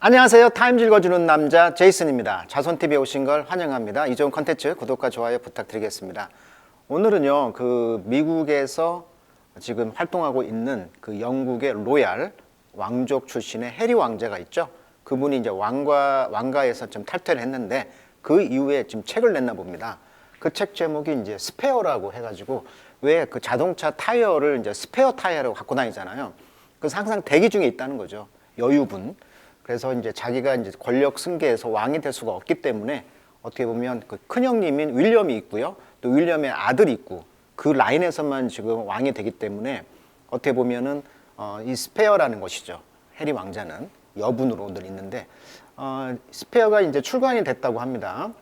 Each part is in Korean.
안녕하세요. 타임즈 읽어주는 남자 제이슨입니다. 자손TV에 오신 걸 환영합니다. 이 좋은 컨텐츠 구독과 좋아요 부탁드리겠습니다. 오늘은요, 미국에서 지금 활동하고 있는 영국의 로얄 왕족 출신의 해리 왕자가 있죠. 그분이 이제 왕가에서 좀 탈퇴를 했는데 그 이후에 지금 책을 냈나 봅니다. 그 책 제목이 이제 스페어라고 해가지고, 왜 그 자동차 타이어를 이제 스페어 타이어라고 갖고 다니잖아요. 그래서 항상 대기 중에 있다는 거죠. 여유분. 그래서 이제 자기가 이제 권력 승계에서 왕이 될 수가 없기 때문에 어떻게 보면 그 큰형님인 윌리엄이 있고요. 또 윌리엄의 아들이 있고, 그 라인에서만 지금 왕이 되기 때문에 어떻게 보면은 이 스페어라는 것이죠. 해리 왕자는 여분으로 늘 있는데, 스페어가 이제 출간이 됐다고 합니다.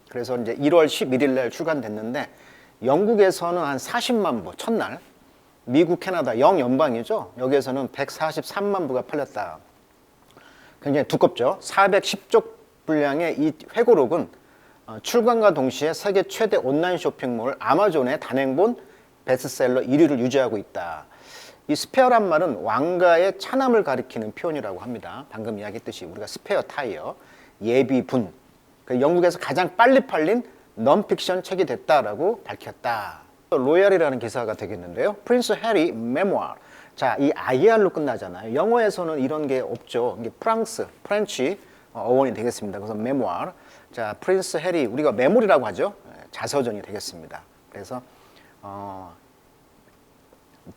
그래서 이제 1월 11일 날 출간됐는데, 영국에서는 한 40만 부 첫날, 미국, 캐나다 영연방이죠. 여기에서는 143만 부가 팔렸다. 굉장히 두껍죠. 410쪽 분량의 이 회고록은 출간과 동시에 세계 최대 온라인 쇼핑몰 아마존의 단행본 베스트셀러 1위를 유지하고 있다. 이 스페어란 말은 왕가의 차남을 가리키는 표현이라고 합니다. 방금 이야기했듯이 우리가 스페어 타이어, 예비분, 영국에서 가장 빨리 팔린 넌픽션 책이 됐다라고 밝혔다. 로얄이라는 기사가 되겠는데요. 프린스 해리 메모아. 자, 이 IR로 끝나잖아요. 영어에서는 이런 게 없죠. 이게 프렌치 어원이 되겠습니다. 그래서 메모아. 자, 프린스 해리, 우리가 메모리라고 하죠. 자서전이 되겠습니다. 그래서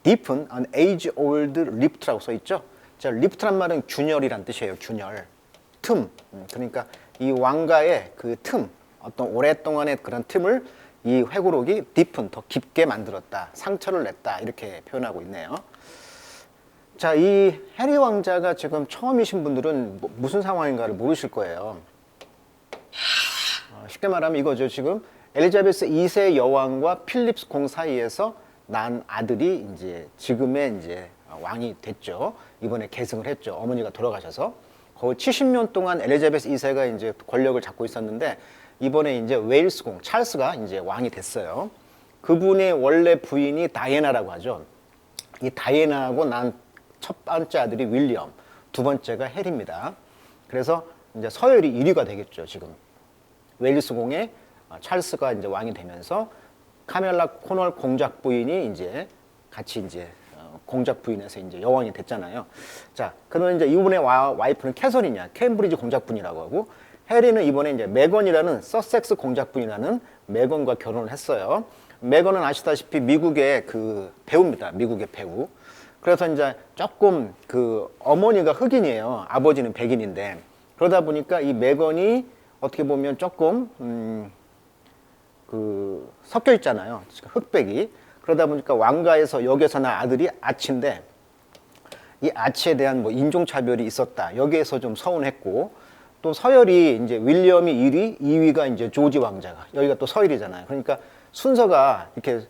deepen an age-old rift라고 써 있죠. 자, rift란 말은 균열이란 뜻이에요. 균열, 틈. 그러니까 이 왕가의 그 틈, 어떤 오랫동안의 그런 틈을 이 회고록이 deepen, 더 깊게 만들었다, 상처를 냈다, 이렇게 표현하고 있네요. 자, 이 해리 왕자가 지금 처음이신 분들은 무슨 상황인가를 모르실 거예요. 쉽게 말하면 이거죠. 지금 엘리자베스 2세 여왕과 필립스 공 사이에서 난 아들이 이제 지금의 이제 왕이 됐죠. 이번에 계승을 했죠. 어머니가 돌아가셔서 거의 70년 동안 엘리자베스 2세가 이제 권력을 잡고 있었는데, 이번에 이제 웨일스 공 찰스가 이제 왕이 됐어요. 그분의 원래 부인이 다이애나라고 하죠. 이 다이애나하고 난 첫 번째 아들이 윌리엄, 두 번째가 해리입니다. 그래서 이제 서열이 1위가 되겠죠. 지금 웨일스 공의 찰스가 이제 왕이 되면서 카멜라 코널 공작 부인이 이제 같이 이제 공작 부인에서 이제 여왕이 됐잖아요. 자, 그러면 이제 이분의 와이프는 캐서린이야. 케임브리지 공작분이라고 하고, 해리는 이번에 이제 메건이라는 서섹스 공작분이라는 메건과 결혼을 했어요. 메건은 아시다시피 미국의 그 배우입니다. 미국의 배우. 그래서 이제 조금 그 어머니가 흑인이에요. 아버지는 백인인데, 그러다 보니까 이 메건이 어떻게 보면 조금 그 섞여 있잖아요. 흑백이. 그러다 보니까 왕가에서 여기서 난 아들이 아치인데, 이 아치에 대한 뭐 인종차별이 있었다. 여기에서 좀 서운했고, 또 서열이 이제 윌리엄이 1위, 2위가 이제 조지 왕자가, 여기가 또 서열이잖아요. 그러니까 순서가 이렇게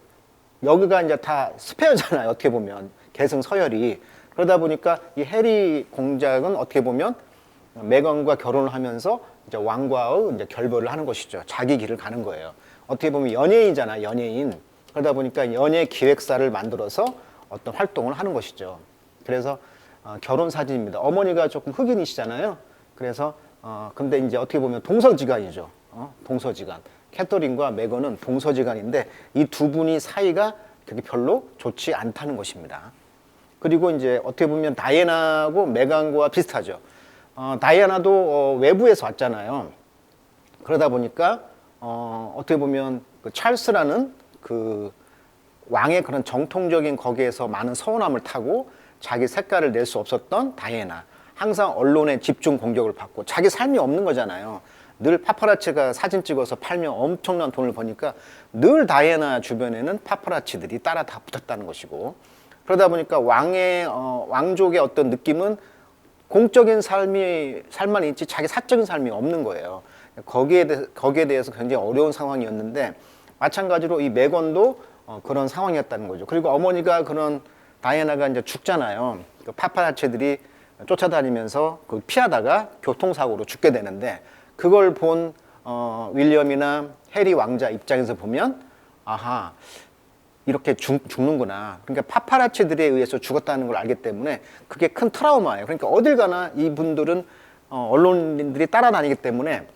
여기가 이제 다 스페어잖아요. 어떻게 보면 계승 서열이. 그러다 보니까 이 해리 공작은 어떻게 보면 메건과 결혼을 하면서 이제 왕과의 이제 결별을 하는 것이죠. 자기 길을 가는 거예요. 어떻게 보면 연예인이잖아, 연예인. 그러다 보니까 연예 기획사를 만들어서 어떤 활동을 하는 것이죠. 그래서 결혼 사진입니다. 어머니가 조금 흑인이시잖아요. 그래서 근데 이제 어떻게 보면 동서지간이죠. 동서지간. 캐터린과 메건은 동서지간인데, 이 두 분이 사이가 그렇게 별로 좋지 않다는 것입니다. 그리고 이제 어떻게 보면 다이애나하고 메건과 비슷하죠. 다이애나도 외부에서 왔잖아요. 그러다 보니까 어떻게 보면 그 찰스라는 그 왕의 그런 정통적인 거기에서 많은 서운함을 타고 자기 색깔을 낼 수 없었던 다이애나. 항상 언론의 집중 공격을 받고 자기 삶이 없는 거잖아요. 늘 파파라치가 사진 찍어서 팔면 엄청난 돈을 버니까 늘 다이애나 주변에는 파파라치들이 따라 다 붙었다는 것이고, 그러다 보니까 왕족의 어떤 느낌은 공적인 삶만 있지 자기 사적인 삶이 없는 거예요. 거기에 대해서 굉장히 어려운 상황이었는데, 마찬가지로 이 메건도 그런 상황이었다는 거죠. 그리고 어머니가 그런 다이애나가 이제 죽잖아요. 그 파파라치들이 쫓아다니면서 그 피하다가 교통사고로 죽게 되는데, 그걸 본 윌리엄이나 해리 왕자 입장에서 보면, 아하, 이렇게 죽는구나. 그러니까 파파라치들에 의해서 죽었다는 걸 알기 때문에 그게 큰 트라우마예요. 그러니까 어딜 가나 이분들은 언론인들이 따라다니기 때문에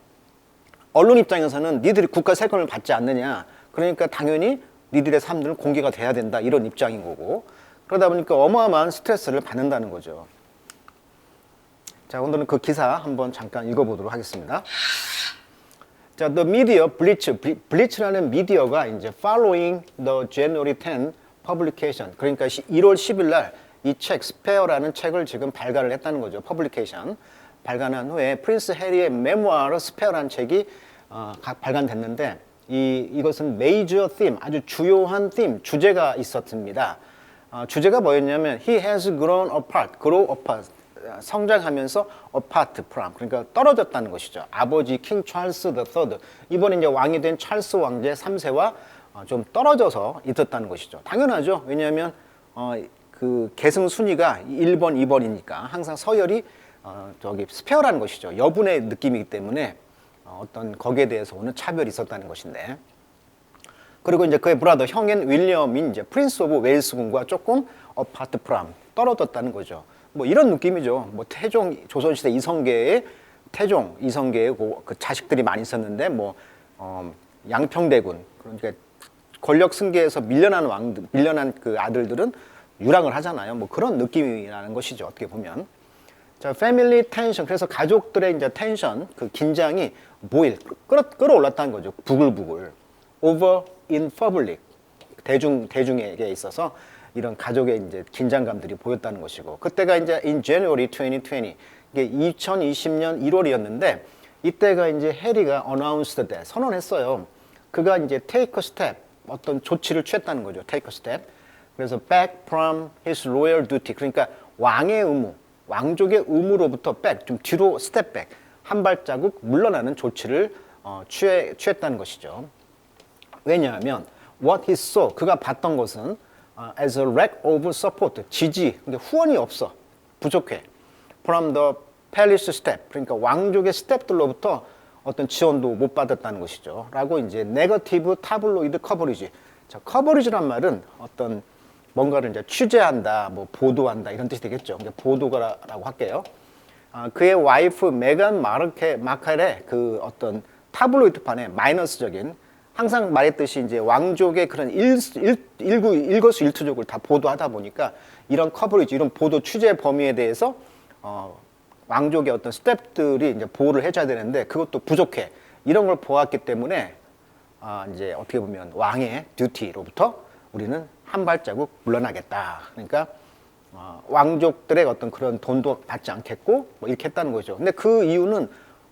언론 입장에서는 니들이 국가 세금을 받지 않느냐, 그러니까 당연히 니들의 삶들은 공개가 돼야 된다, 이런 입장인 거고, 그러다 보니까 어마어마한 스트레스를 받는다는 거죠. 자, 오늘은 그 기사 한번 잠깐 읽어보도록 하겠습니다. 자, the media Bleach라는 미디어가 이제 following the January 10 publication, 그러니까 1월 10일 날 이 책 스페어라는 책을 지금 발간을 했다는 거죠. 퍼블리케이션 발간한 후에 프린스 해리의 메모아르 스페어라는 책이 발간됐는데, 이것은 메이저 theme, 아주 주요한 theme, 주제가 있었습니다. 주제가 뭐였냐면 he has grown apart, grow apart, 성장하면서 apart from, 그러니까 떨어졌다는 것이죠. 아버지 킹 찰스 III, 이번에 이제 왕이 된 찰스 왕제 3세와 좀 떨어져서 있었다는 것이죠. 당연하죠. 왜냐하면 그 계승 순위가 1번, 2번이니까 항상 서열이 저기 스페어라는 것이죠. 여분의 느낌이기 때문에 어떤 거기에 대해서 오는 차별이 있었다는 것인데, 그리고 이제 그의 브라더 형인 윌리엄이 이제 프린스 오브 웨일스 군과 조금 apart from, 떨어졌다는 거죠. 뭐 이런 느낌이죠. 뭐 태종, 조선시대 이성계의 태종, 이성계의 그 자식들이 많이 있었는데, 뭐 양평대군, 그러니까 권력 승계에서 밀려난 그 아들들은 유랑을 하잖아요. 뭐 그런 느낌이라는 것이죠. 어떻게 보면. 자, 패밀리 텐션, 그래서 가족들의 이제 텐션, 그 긴장이 끌어올랐다는 거죠. 부글부글. over in public, 대중에게 있어서 이런 가족의 이제 긴장감들이 보였다는 것이고, 그때가 이제 in January 2020, 이게 2020년 1월이었는데, 이때가 이제 해리가 announced that, 선언했어요. 그가 이제 take a step, 어떤 조치를 취했다는 거죠. take a step. 그래서 back from his royal duty, 그러니까 왕의 의무, 왕족의 의무로부터 back, 좀 뒤로 step back, 한 발자국 물러나는 조치를 취했다는 것이죠. 왜냐하면 what he saw, 그가 봤던 것은 as a lack of support, 지지, 그러니까 후원이 없어, 부족해. from the palace step, 그러니까 왕족의 스텝들로부터 어떤 지원도 못 받았다는 것이죠. 라고 이제 negative tabloid coverage. 자, coverage란 말은 어떤 뭔가를 이제 취재한다, 뭐 보도한다, 이런 뜻이 되겠죠. 그러니까 보도가라고 할게요. 그의 와이프 메간 마클의 그 어떤 타블로이드판에 마이너스적인, 항상 말했듯이 이제 왕족의 그런 일거수일투족을 다 보도하다 보니까 이런 커버리지, 이런 보도 취재 범위에 대해서 왕족의 어떤 스태프들이 이제 보호를 해줘야 되는데 그것도 부족해. 이런 걸 보았기 때문에 이제 어떻게 보면 왕의 듀티로부터 우리는 한 발자국 물러나겠다. 그러니까 왕족들의 어떤 그런 돈도 받지 않겠고 뭐 이렇게 했다는 거죠. 근데 그 이유는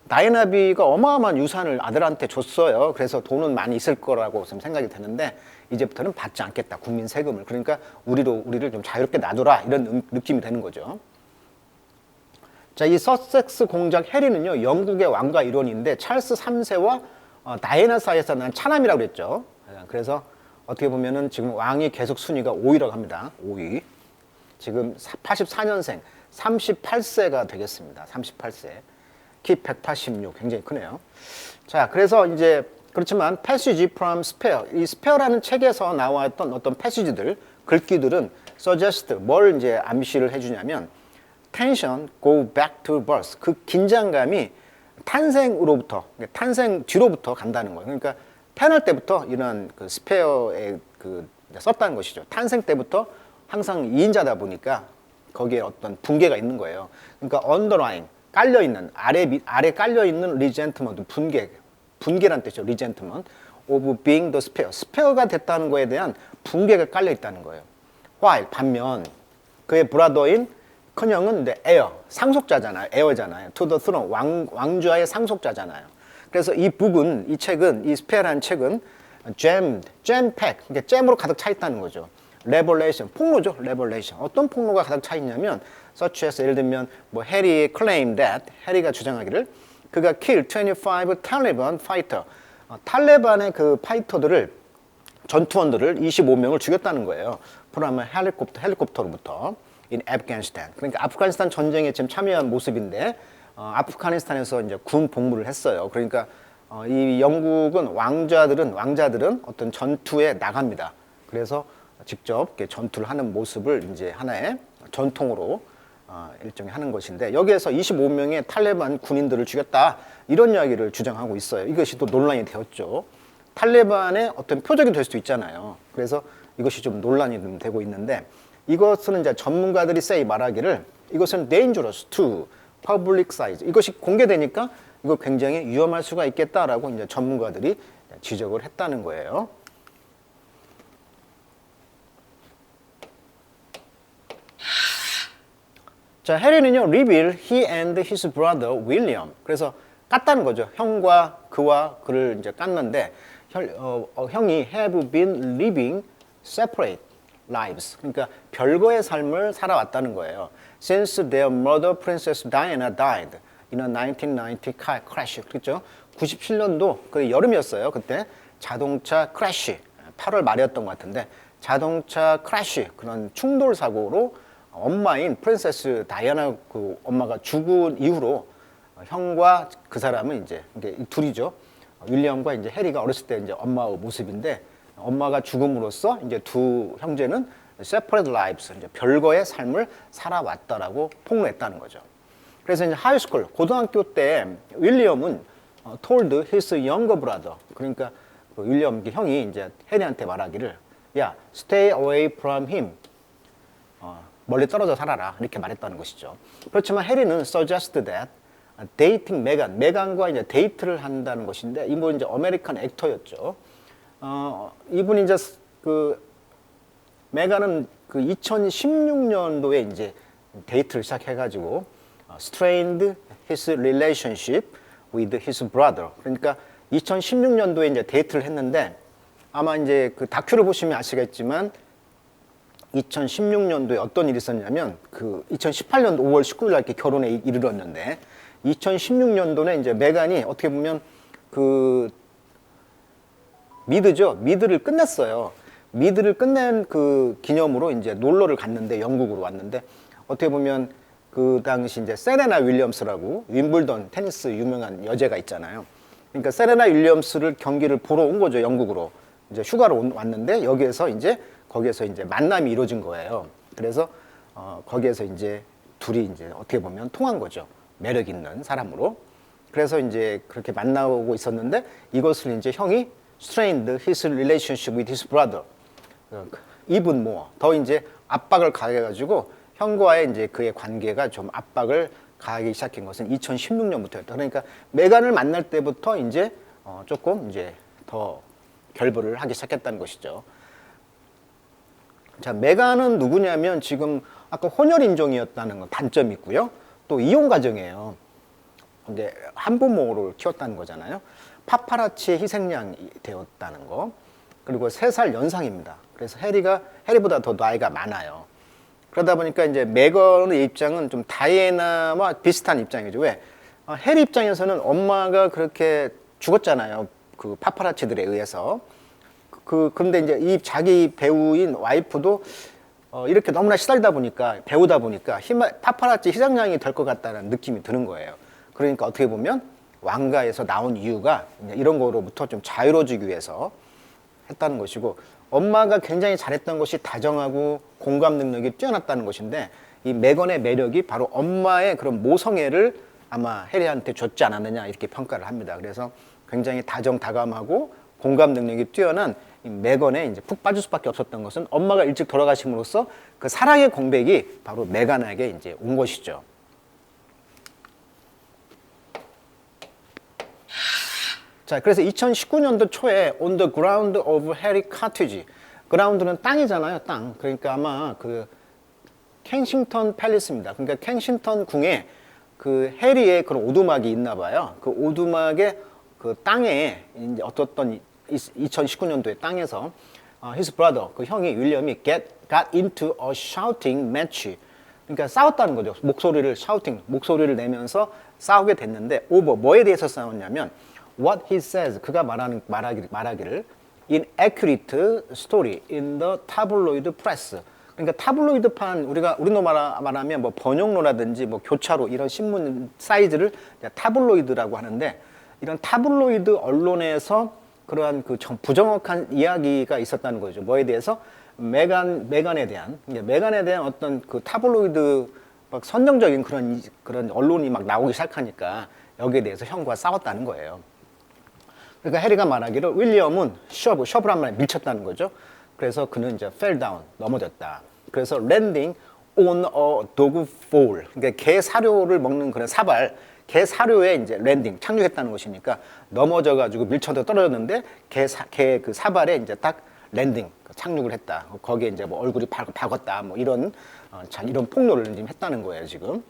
다이애나비가 어마어마한 유산을 아들한테 줬어요. 그래서 돈은 많이 있을 거라고 생각이 되는데 이제부터는 받지 않겠다. 국민 세금을. 그러니까 우리를 좀 자유롭게 놔둬라. 이런 느낌이 되는 거죠. 자, 이 서섹스 공작 해리는요, 영국의 왕가 일원인데 찰스 3세와 다이애나 사이에서 난 차남이라고 그랬죠. 그래서 어떻게 보면은 지금 왕이 계속 순위가 5위라고 합니다. 5위. 지금 84년생, 38세가 되겠습니다. 38세. 키 186, 굉장히 크네요. 자, 그래서 이제 그렇지만 passage from spare, 이 spare라는 책에서 나왔던 어떤 패시지들, 글귀들은 suggest, 뭘 이제 암시를 해주냐면 tension go back to birth, 그 긴장감이 탄생으로부터, 탄생 뒤로부터 간다는 거예요. 그러니까 태어날 때부터 이런 그 스페어에 그 썼다는 것이죠. 탄생 때부터 항상 2인자다 보니까 거기에 어떤 붕괴가 있는 거예요. 그러니까 underlying, 깔려있는, 아래 깔려있는 resentment, 분개란 뜻이죠. resentment of being the spare, 스페어가 됐다는 거에 대한 붕괴가 깔려있다는 거예요. while, 반면 그의 브라더인 큰형은 heir, 상속자잖아요. heir잖아요. to the throne, 왕좌의 상속자잖아요. 그래서 이 책은, 이 스페어라는 책은 jam-pack, 그러니까 잼으로 가득 차 있다는 거죠. revelation, 폭로죠. revelation. 어떤 폭로가 가득 차 있냐면 such as, 예를 들면 뭐 해리의 claim that, 해리가 주장하기를 그가 kill 25 Taliban fighter, 탈레반의 그 파이터들을, 전투원들을 25명을 죽였다는 거예요. 프라마 헬리콥터로부터 in Afghanistan. 그러니까 아프가니스탄 전쟁에 지금 참여한 모습인데 아프가니스탄에서 이제 군 복무를 했어요. 그러니까 이 영국은 왕자들은 어떤 전투에 나갑니다. 그래서 직접 이렇게 전투를 하는 모습을 이제 하나의 전통으로 일종의 하는 것인데 여기에서 25명의 탈레반 군인들을 죽였다 이런 이야기를 주장하고 있어요. 이것이 또 논란이 되었죠. 탈레반의 어떤 표적이 될 수도 있잖아요. 그래서 이것이 좀 논란이 되고 있는데 이것은 이제 전문가들이 말하기를 이것은 dangerous to public size. 이것이 공개되니까 이거 굉장히 위험할 수가 있겠다라고 이제 전문가들이 지적을 했다는 거예요. 자, 해리는요, reveal he and his brother William. 그래서 깠다는 거죠. 형과 그와 그를 이제 깠는데 형이 have been living separate lives. 그러니까 별거의 삶을 살아왔다는 거예요. Since their mother, Princess Diana, died in a 1990 car crash. 그렇죠? 97년도 그 여름이었어요. 그때 자동차 크래쉬, 8월 말이었던 것 같은데 자동차 크래쉬 그런 충돌 사고로 엄마인 프린세스 다이아나 그 엄마가 죽은 이후로 형과 그 사람은 이제 둘이죠. 윌리엄과 이제 해리가 어렸을 때 이제 엄마의 모습인데 엄마가 죽음으로써 이제 두 형제는 separate lives, 이제 별거의 삶을 살아왔다라고 폭로했다는 거죠. 그래서 이제 하이스쿨, 고등학교 때 윌리엄은 told his younger brother, 그러니까 그 윌리엄 형이 이제 해리한테 말하기를, 야, stay away from him, 멀리 떨어져 살아라 이렇게 말했다는 것이죠. 그렇지만 해리는 suggest that dating 메간과 이제 데이트를 한다는 것인데 이분은 이제 아메리칸 액터였죠. 이분이 이제 그 메간은 그 2016년도에 이제 데이트를 시작해가지고 strained his relationship with his brother. 그러니까 2016년도에 이제 데이트를 했는데 아마 이제 그 다큐를 보시면 아시겠지만 2016년도에 어떤 일이 있었냐면 그 2018년도 5월 19일 날 이렇게 결혼에 이르렀는데 2016년도에 이제 메간이 어떻게 보면 그 미드를 끝냈어요. 미드를 끝낸 그 기념으로 이제 놀러를 갔는데 영국으로 왔는데 어떻게 보면 그 당시 이제 세레나 윌리엄스라고 윈블던 테니스 유명한 여제가 있잖아요. 그러니까 세레나 윌리엄스를 경기를 보러 온 거죠, 영국으로. 이제 휴가로 왔는데 거기에서 이제 만남이 이루어진 거예요. 그래서 거기에서 이제 둘이 이제 어떻게 보면 통한 거죠. 매력 있는 사람으로. 그래서 이제 그렇게 만나고 있었는데 이것을 이제 형이 strained his relationship with his brother. even more. 더 이제 압박을 가해가지고 형과의 이제 그의 관계가 좀 압박을 가하기 시작한 것은 2016년부터였다. 그러니까 메간을 만날 때부터 이제 조금 이제 더 결부를 하기 시작했다는 것이죠. 자, 메간은 누구냐면 지금 아까 혼혈 인종이었다는 건 단점이 있고요. 또 이혼 가정이에요. 이제 한부모를 키웠다는 거잖아요. 파파라치의 희생양이 되었다는 거. 그리고 3살 연상입니다. 그래서 해리보다 더 나이가 많아요. 그러다 보니까 이제 메건의 입장은 좀 다이애나와 비슷한 입장이죠. 왜? 해리 입장에서는 엄마가 그렇게 죽었잖아요. 그 파파라치들에 의해서. 그런데 이제 이 자기 배우인 와이프도 이렇게 너무나 시달다 보니까, 배우다 보니까 파파라치 희생양이 될 것 같다는 느낌이 드는 거예요. 그러니까 어떻게 보면 왕가에서 나온 이유가 이런 거로부터 좀 자유로워지기 위해서 했다는 것이고, 엄마가 굉장히 잘했던 것이 다정하고 공감 능력이 뛰어났다는 것인데, 이 메건의 매력이 바로 엄마의 그런 모성애를 아마 해리한테 줬지 않았느냐 이렇게 평가를 합니다. 그래서 굉장히 다정다감하고 공감 능력이 뛰어난 이 메건에 이제 푹 빠질 수밖에 없었던 것은 엄마가 일찍 돌아가심으로써 그 사랑의 공백이 바로 메간에게 이제 온 것이죠. 자, 그래서 2019년도 초에 On the Ground of Harry Cottage, 그라운드는 땅이잖아요, 땅. 그러니까 아마 그 켄싱턴 팰리스입니다. 그러니까 켄싱턴 궁에 그 해리의 그런 오두막이 있나 봐요. 그 오두막의 그 땅에 이제 어떻던 2019년도에 땅에서 his brother, 그 형이 윌리엄이 got into a shouting match. 그러니까 싸웠다는 거죠. 목소리를 내면서 싸우게 됐는데 over 뭐에 대해서 싸웠냐면 what he says, 그가 말하기를 inaccurate story in the tabloid press. 그러니까 타블로이드판, 우리로 말하면 뭐 번영로라든지 뭐 교차로 이런 신문 사이즈를 타블로이드라고 하는데, 이런 타블로이드 언론에서 그러한 그 부정확한 이야기가 있었다는 거죠. 뭐에 대해서? 메간에 대한 어떤 그 타블로이드 막 선정적인 그런 언론이 막 나오기 시작하니까 여기에 대해서 형과 싸웠다는 거예요. 그러니까 해리가 말하기를 윌리엄은 셔브란 말에 밀쳤다는 거죠. 그래서 그는 이제 fell down, 넘어졌다. 그래서 landing on a dog fowl, 그러니까 개 사료를 먹는 그런 사발, 개 사료에 이제 랜딩, 착륙했다는 것이니까 넘어져가지고 밀쳐서 떨어졌는데 개 그 사발에 이제 딱 랜딩, 착륙을 했다. 거기에 이제 뭐 얼굴이 박았다, 뭐 이런 이런 폭로를 지금 했다는 거예요 지금.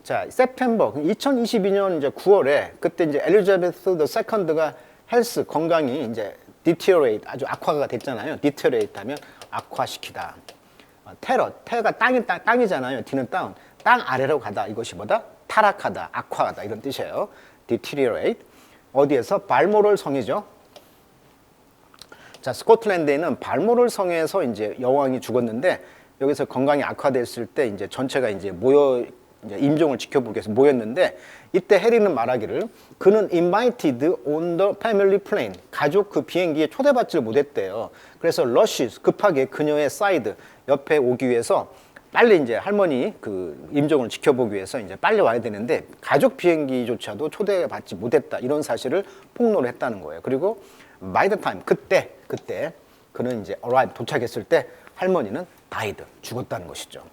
자, September 2022년 이제 9월에 그때 이제 엘리자베스 더 세컨드가 헬스 건강이 이제 deteriorate 아주 악화가 됐잖아요. deteriorate 하면 악화시키다. 테가 땅이잖아요. D는 땅 아래로 가다 이것이 뭐다? 타락하다, 악화하다 이런 뜻이에요. deteriorate. 어디에서? 발모럴 성이죠. 자, 스코틀랜드에 있는 발모럴 성에서 이제 여왕이 죽었는데 여기서 건강이 악화됐을 때 이제 전체가 이제 이제 임종을 지켜보기 위해서 모였는데 이때 해리는 말하기를 그는 invited on the family plane, 가족 그 비행기에 초대받지를 못했대요. 그래서 러쉬 급하게 그녀의 사이드 옆에 오기 위해서 빨리 이제 할머니 그 임종을 지켜보기 위해서 이제 빨리 와야 되는데 가족 비행기조차도 초대받지 못했다, 이런 사실을 폭로를 했다는 거예요. 그리고 by the time 그때 그는 이제 arrive 도착했을 때 할머니는 died, 죽었다는 것이죠.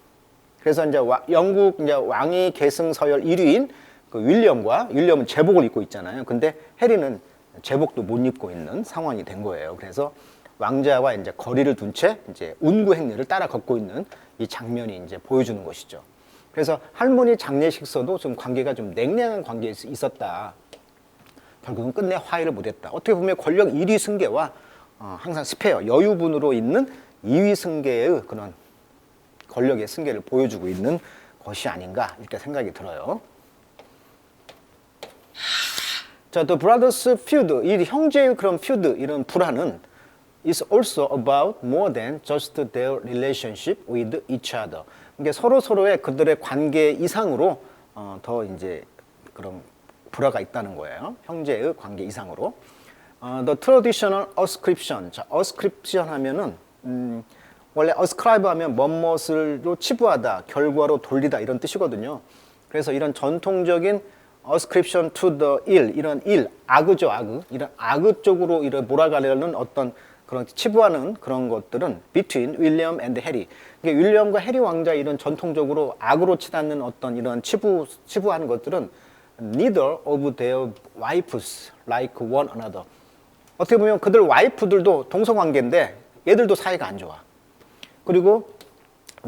그래서 이제 영국 이제 왕위 계승 서열 1위인 그 윌리엄은 제복을 입고 있잖아요. 근데 해리는 제복도 못 입고 있는 상황이 된 거예요. 그래서 왕자와 이제 거리를 둔 채 이제 운구 행렬을 따라 걷고 있는 이 장면이 이제 보여주는 것이죠. 그래서 할머니 장례식서도 좀 관계가 좀 냉랭한 관계에 있었다. 결국은 끝내 화해를 못했다. 어떻게 보면 권력 1위 승계와 항상 스페어, 여유분으로 있는 2위 승계의 그런 권력의 승계를 보여주고 있는 것이 아닌가 이렇게 생각이 들어요. 자, The Brothers Feud, 이 형제의 그런 feud, 이런 불화는 is also about more than just their relationship with each other. 그러니까 서로의 그들의 관계 이상으로 더 이제 그런 불화가 있다는 거예요. 형제의 관계 이상으로. The traditional ascription. 자, ascription 하면은 원래 ascribe 하면 뭐뭇을로 치부하다, 결과로 돌리다 이런 뜻이거든요. 그래서 이런 전통적인 ascription to the ill, 이런 악의죠, 이런 악의 쪽으로 이런 몰아가려는 어떤 그런 치부하는 그런 것들은 between William and Harry. 그러니까 윌리엄과 해리 왕자 이런 전통적으로 악으로 치닫는 어떤 이런 치부하는 것들은 neither of their wives like one another. 어떻게 보면 그들 와이프들도 동성관계인데 얘들도 사이가 안 좋아. 그리고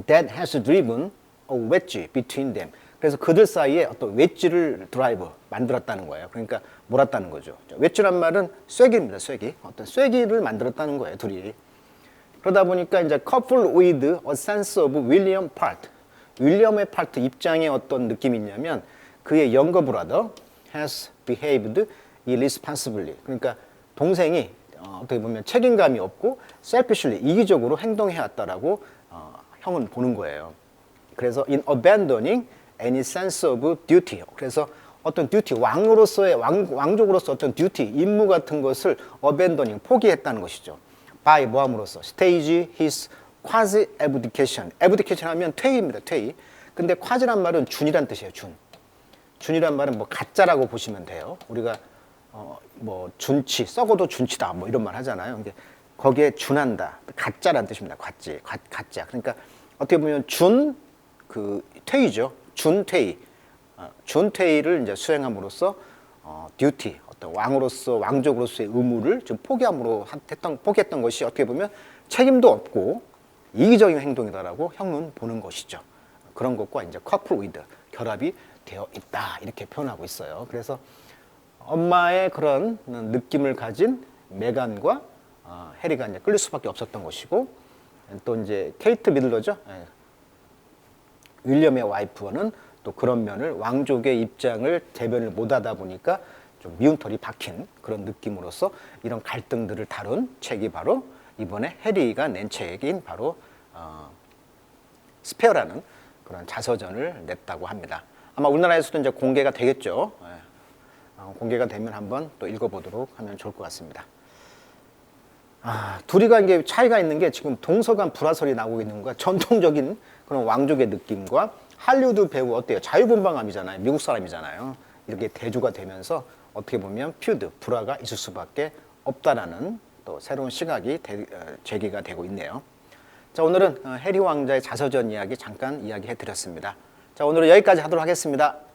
that has driven a wedge between them. 그래서 그들 사이에 어떤 웨지를 드라이브 만들었다는 거예요. 그러니까 몰았다는 거죠. 웨지란 말은 쐐기입니다. 쐐기. 어떤 쐐기를 만들었다는 거예요. 둘이. 그러다 보니까 이제 couple with a sense of William part. 윌리엄의 파트 입장에 어떤 느낌이 있냐면 그의 younger brother has behaved irresponsibly. 그러니까 동생이 어떻게 보면 책임감이 없고 selfishly, 이기적으로 행동해왔다라고 형은 보는 거예요. 그래서 in abandoning any sense of duty. 그래서 어떤 duty, 왕족으로서 어떤 duty, 임무 같은 것을 abandoning, 포기했다는 것이죠. by 뭐함으로써 stage his quasi abdication. abdication 하면 퇴위입니다. 퇴위. 근데 quasi란 말은 준이란 뜻이에요. 준이란 말은 뭐 가짜라고 보시면 돼요. 우리가 뭐 준치, 썩어도 준치다 뭐 이런 말 하잖아요. 근데 거기에 준한다, 가짜란 뜻입니다. 가짜. 그러니까 어떻게 보면 그 퇴위죠. 준퇴위를 이제 수행함으로써 듀티, 어떤 왕족으로서의 의무를 좀 포기했던 것이 어떻게 보면 책임도 없고 이기적인 행동이다라고 형은 보는 것이죠. 그런 것과 이제 couple with, 결합이 되어 있다 이렇게 표현하고 있어요. 그래서 엄마의 그런 느낌을 가진 메간과 해리가 이제 끌릴 수밖에 없었던 것이고, 또 이제 케이트 미들러죠. 윌리엄의 와이프는 또 그런 면을 왕족의 입장을 대변을 못하다 보니까 좀 미운털이 박힌 그런 느낌으로서 이런 갈등들을 다룬 책이 바로 이번에 해리가 낸 책인 바로 스페어라는 그런 자서전을 냈다고 합니다. 아마 우리나라에서도 이제 공개가 되겠죠. 공개가 되면 한번 또 읽어보도록 하면 좋을 것 같습니다. 둘이가 이게 차이가 있는 게 지금 동서간 불화설이 나오고 있는 거가 전통적인 그런 왕족의 느낌과 할리우드 배우 어때요? 자유분방함이잖아요. 미국 사람이잖아요. 이렇게 대주가 되면서 어떻게 보면 퓨드, 불화가 있을 수밖에 없다라는 또 새로운 시각이 제기가 되고 있네요. 자, 오늘은 해리 왕자의 자서전 이야기 잠깐 이야기해 드렸습니다. 자, 오늘은 여기까지 하도록 하겠습니다.